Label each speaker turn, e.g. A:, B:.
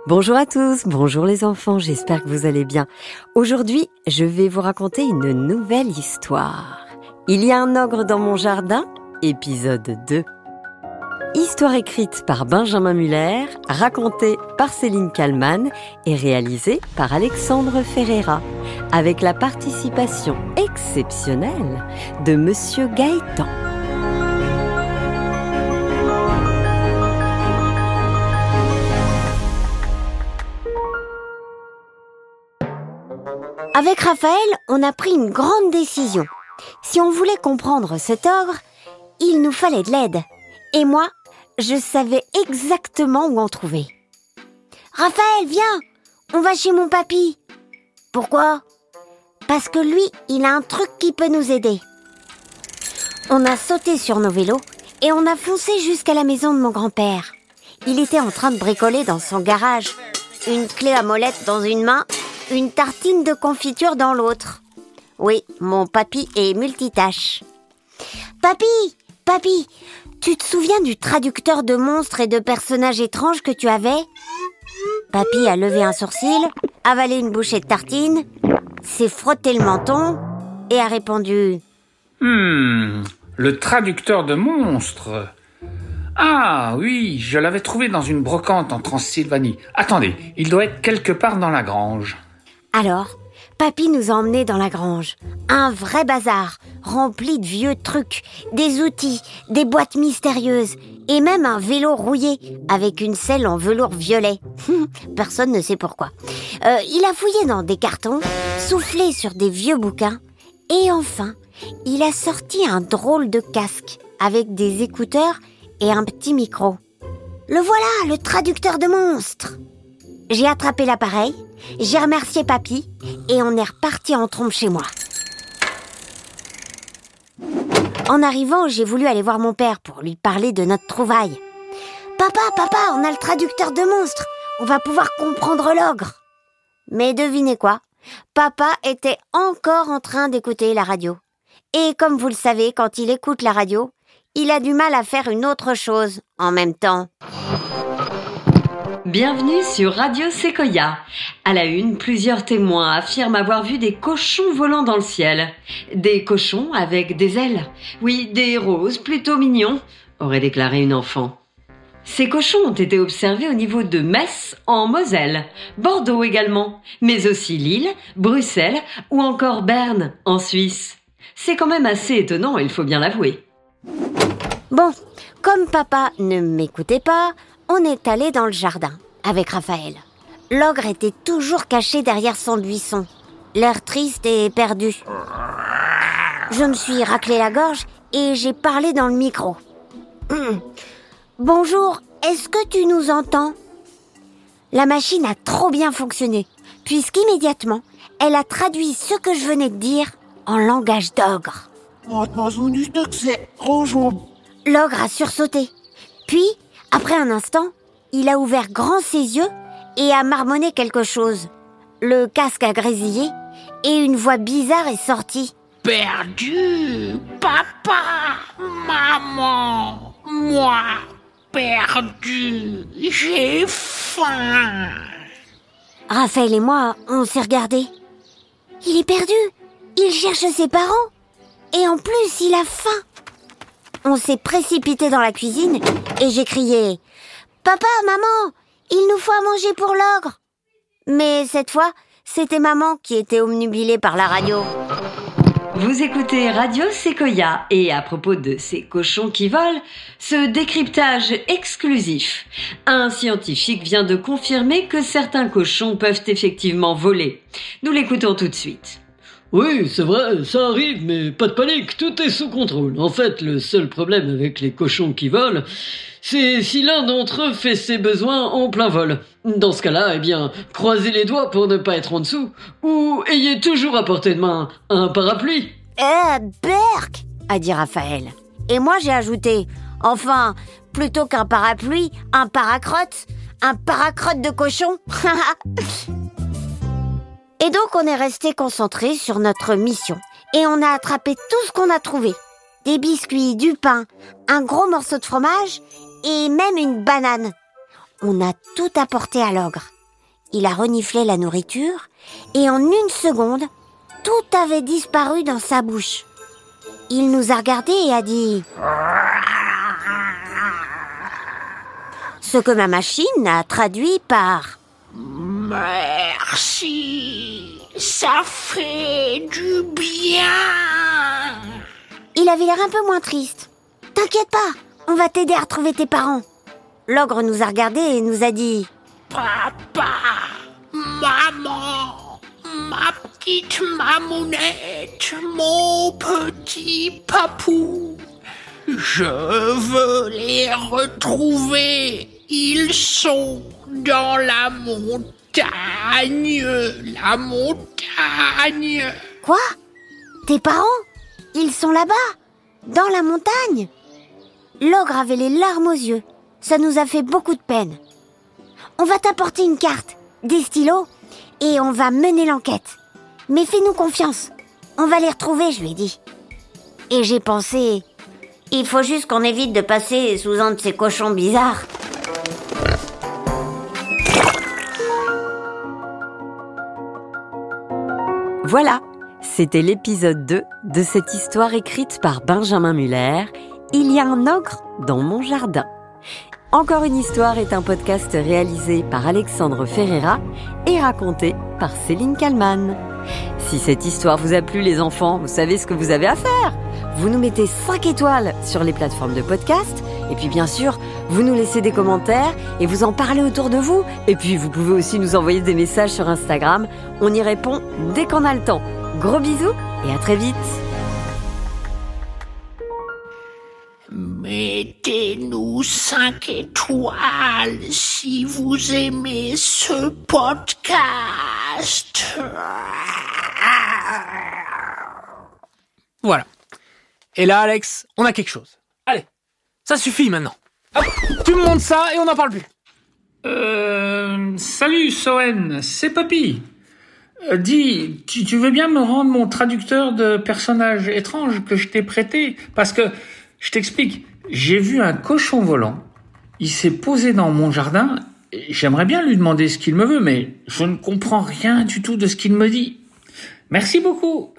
A: Bonjour à tous, bonjour les enfants, j'espère que vous allez bien. Aujourd'hui, je vais vous raconter une nouvelle histoire. Il y a un ogre dans mon jardin, épisode 2. Histoire écrite par Benjamin Muller, racontée par Céline Kallmann et réalisée par Alexandre Ferreira, avec la participation exceptionnelle de Monsieur Gaëtan.
B: Avec Raphaël, on a pris une grande décision. Si on voulait comprendre cet ogre, il nous fallait de l'aide. Et moi, je savais exactement où en trouver. Raphaël, viens, on va chez mon papy. Pourquoi ? Parce que lui, il a un truc qui peut nous aider. On a sauté sur nos vélos et on a foncé jusqu'à la maison de mon grand-père. Il était en train de bricoler dans son garage. Une clé à molette dans une main, une tartine de confiture dans l'autre. Oui, mon papy est multitâche. Papy, tu te souviens du traducteur de monstres et de personnages étranges que tu avais ? Papy a levé un sourcil, avalé une bouchée de tartine, s'est frotté le menton et a répondu «
C: Le traducteur de monstres. Ah oui, je l'avais trouvé dans une brocante en Transylvanie. Attendez, il doit être quelque part dans la grange. »
B: Alors, papy nous a emmenés dans la grange. Un vrai bazar, rempli de vieux trucs, des outils, des boîtes mystérieuses et même un vélo rouillé avec une selle en velours violet. Personne ne sait pourquoi. Il a fouillé dans des cartons, soufflé sur des vieux bouquins et enfin, il a sorti un drôle de casque avec des écouteurs et un petit micro. Le voilà, le traducteur de monstres. J'ai attrapé l'appareil, j'ai remercié papy et on est reparti en trombe chez moi. En arrivant, j'ai voulu aller voir mon père pour lui parler de notre trouvaille. Papa, on a le traducteur de monstres, on va pouvoir comprendre l'ogre. Mais devinez quoi ? Papa était encore en train d'écouter la radio. Et comme vous le savez, quand il écoute la radio, il a du mal à faire une autre chose en même temps.
A: Bienvenue sur Radio Sequoia. À la une, plusieurs témoins affirment avoir vu des cochons volant dans le ciel. Des cochons avec des ailes. Oui, des roses plutôt mignons, aurait déclaré une enfant. Ces cochons ont été observés au niveau de Metz, en Moselle, Bordeaux également, mais aussi Lille, Bruxelles ou encore Berne, en Suisse. C'est quand même assez étonnant, il faut bien l'avouer.
B: Bon, comme papa ne m'écoutait pas, on est allé dans le jardin avec Raphaël. L'ogre était toujours caché derrière son buisson, l'air triste et perdu. Je me suis raclé la gorge et j'ai parlé dans le micro. Bonjour, est-ce que tu nous entends ? La machine a trop bien fonctionné, puisqu'immédiatement, elle a traduit ce que je venais de dire en langage d'ogre. L'ogre a sursauté. Puis, après un instant, il a ouvert grand ses yeux et a marmonné quelque chose. Le casque a grésillé et une voix bizarre est sortie.
D: Perdu, papa, maman, moi, perdu, j'ai faim.
B: Raphaël et moi, on s'est regardés. Il est perdu, il cherche ses parents et en plus il a faim. On s'est précipité dans la cuisine et j'ai crié « Papa, maman, il nous faut à manger pour l'ogre !» Mais cette fois, c'était maman qui était obnubilée par la radio.
A: Vous écoutez Radio Sequoia et à propos de ces cochons qui volent, ce décryptage exclusif. Un scientifique vient de confirmer que certains cochons peuvent effectivement voler. Nous l'écoutons tout de suite.
E: Oui, c'est vrai, ça arrive, mais pas de panique, tout est sous contrôle. En fait, le seul problème avec les cochons qui volent, c'est si l'un d'entre eux fait ses besoins en plein vol. Dans ce cas-là, croisez les doigts pour ne pas être en dessous, ou ayez toujours à portée de main un parapluie.
B: Berk !» a dit Raphaël. Et moi j'ai ajouté « Enfin, plutôt qu'un parapluie, un paracrotte de cochon !» Et donc on est resté concentrés sur notre mission. Et on a attrapé tout ce qu'on a trouvé. Des biscuits, du pain, un gros morceau de fromage et même une banane. On a tout apporté à l'ogre. Il a reniflé la nourriture et en 1 seconde, tout avait disparu dans sa bouche. Il nous a regardés et a dit ce que ma machine a traduit par
D: Merci, ça fait du bien.
B: Il avait l'air un peu moins triste. T'inquiète pas, on va t'aider à retrouver tes parents. L'ogre nous a regardés et nous a dit
D: Papa, maman, ma petite mamounette, mon petit papou, je veux les retrouver. Ils sont dans la montagne, la montagne.
B: Quoi? Tes parents? Ils sont là-bas, dans la montagne? L'ogre avait les larmes aux yeux. Ça nous a fait beaucoup de peine. On va t'apporter une carte, des stylos, et on va mener l'enquête. Mais fais-nous confiance. On va les retrouver, je lui ai dit. Et j'ai pensé, il faut juste qu'on évite de passer sous un de ces cochons bizarres.
A: Voilà, c'était l'épisode 2 de cette histoire écrite par Benjamin Muller. Il y a un ogre dans mon jardin. Encore une histoire est un podcast réalisé par Alexandre Ferreira et raconté par Céline Kallmann. Si cette histoire vous a plu les enfants, vous savez ce que vous avez à faire. Vous nous mettez 5 étoiles sur les plateformes de podcast et puis bien sûr, vous nous laissez des commentaires et vous en parlez autour de vous. Et puis vous pouvez aussi nous envoyer des messages sur Instagram. On y répond dès qu'on a le temps. Gros bisous et à très vite.
D: Mettez-nous 5 étoiles si vous aimez ce podcast.
F: Voilà. Et là, Alex, on a quelque chose. Allez, ça suffit maintenant. Hop, tu me montres ça et on n'en parle plus.
C: Salut Soen, c'est Papy. Dis, tu veux bien me rendre mon traducteur de personnages étranges que je t'ai prêté? Parce que, je t'explique, j'ai vu un cochon volant, il s'est posé dans mon jardin, et j'aimerais bien lui demander ce qu'il me veut, mais je ne comprends rien du tout de ce qu'il me dit. Merci beaucoup.